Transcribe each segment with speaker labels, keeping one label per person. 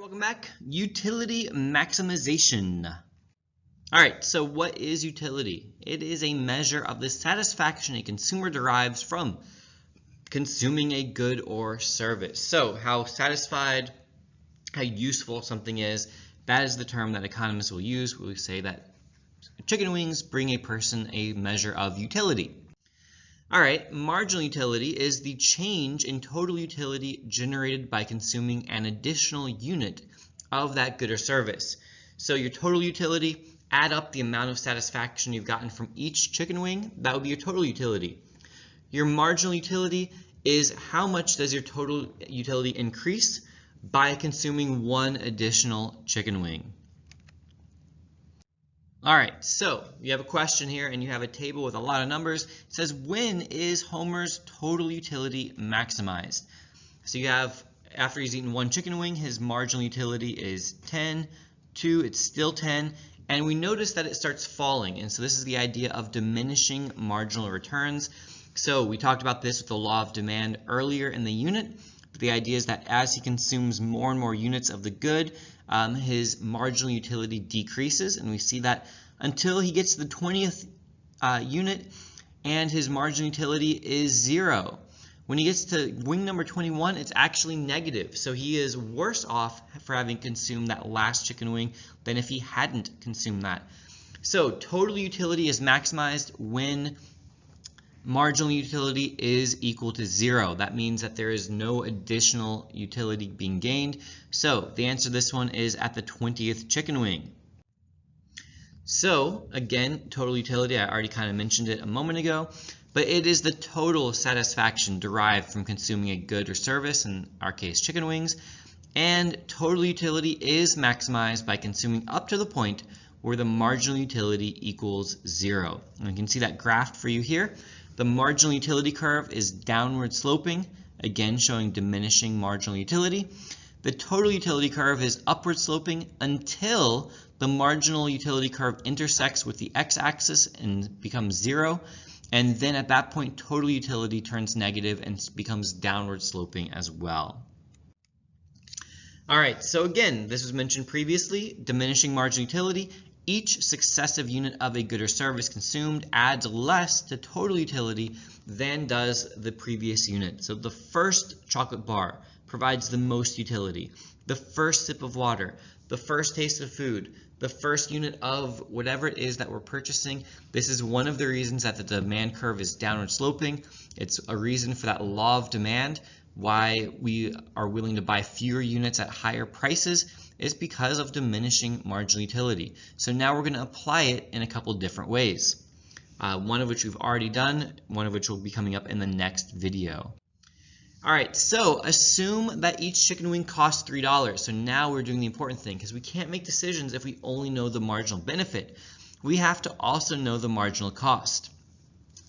Speaker 1: welcome back. Utility maximization. Alright, so what is utility? It is a measure of the satisfaction a consumer derives from consuming a good or service. So how satisfied, how useful something is, that is the term that economists will use when we say that chicken wings bring a person a measure of utility. Alright, marginal utility is the change in total utility generated by consuming an additional unit of that good or service. So your total utility, add up the amount of satisfaction you've gotten from each chicken wing, that would be your total utility. Your marginal utility is how much does your total utility increase by consuming one additional chicken wing. Alright, so you have a question here and you have a table with a lot of numbers. It says, when is Homer's total utility maximized? So you have, after he's eaten one chicken wing, his marginal utility is 10, 2, it's still 10, and we notice that it starts falling. And so this is the idea of diminishing marginal returns. So we talked about this with the law of demand earlier in the unit. But the idea is that as he consumes more and more units of the good, his marginal utility decreases, and we see that until he gets to the 20th unit and his marginal utility is 0. When he gets to wing number 21, it's actually negative, so he is worse off for having consumed that last chicken wing than if he hadn't consumed that. So total utility is maximized when marginal utility is equal to 0. That means that there is no additional utility being gained. So the answer to this one is at the 20th chicken wing. So again, total utility, I already kind of mentioned it a moment ago, but it is the total satisfaction derived from consuming a good or service, in our case chicken wings, and total utility is maximized by consuming up to the point where the marginal utility equals 0. And you can see that graphed for you here. The marginal utility curve is downward sloping, again showing diminishing marginal utility. The total utility curve is upward sloping until the marginal utility curve intersects with the x-axis and becomes 0. And then at that point, total utility turns negative and becomes downward sloping as well. Alright, so again, this was mentioned previously, diminishing marginal utility. Each successive unit of a good or service consumed adds less to total utility than does the previous unit. So the first chocolate bar provides the most utility. The first sip of water, the first taste of food, the first unit of whatever it is that we're purchasing. This is one of the reasons that the demand curve is downward sloping. It's a reason for that law of demand, why we are willing to buy fewer units at higher prices is because of diminishing marginal utility. So now we're going to apply it in a couple different ways, one of which we've already done, one of which will be coming up in the next video. Alright, so assume that each chicken wing costs $3. So now we're doing the important thing, because we can't make decisions if we only know the marginal benefit. We have to also know the marginal cost.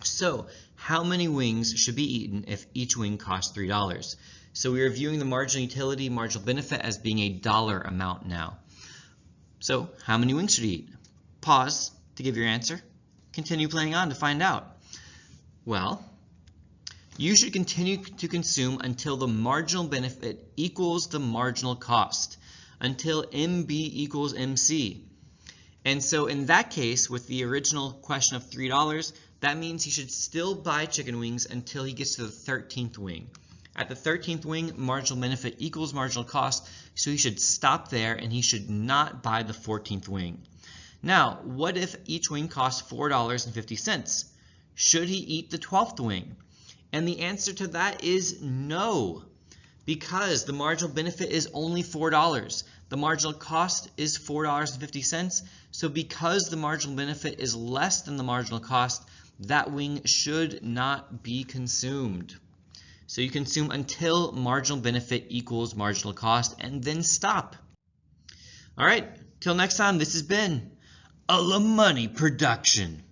Speaker 1: So how many wings should be eaten if each wing costs $3? So we are viewing the marginal utility, marginal benefit as being a dollar amount now. So how many wings should you eat? Pause to give your answer. Continue playing on to find out. Well, you should continue to consume until the marginal benefit equals the marginal cost, until MB equals MC. And so in that case, with the original question of $3, that means he should still buy chicken wings until he gets to the 13th wing. At the 13th wing, marginal benefit equals marginal cost, so he should stop there and he should not buy the 14th wing. Now, what if each wing costs $4.50? Should he eat the 12th wing? And the answer to that is no, because the marginal benefit is only $4. The marginal cost is $4.50, so because the marginal benefit is less than the marginal cost, that wing should not be consumed. So you consume until marginal benefit equals marginal cost and then stop. Alright, till next time, this has been a La Money production.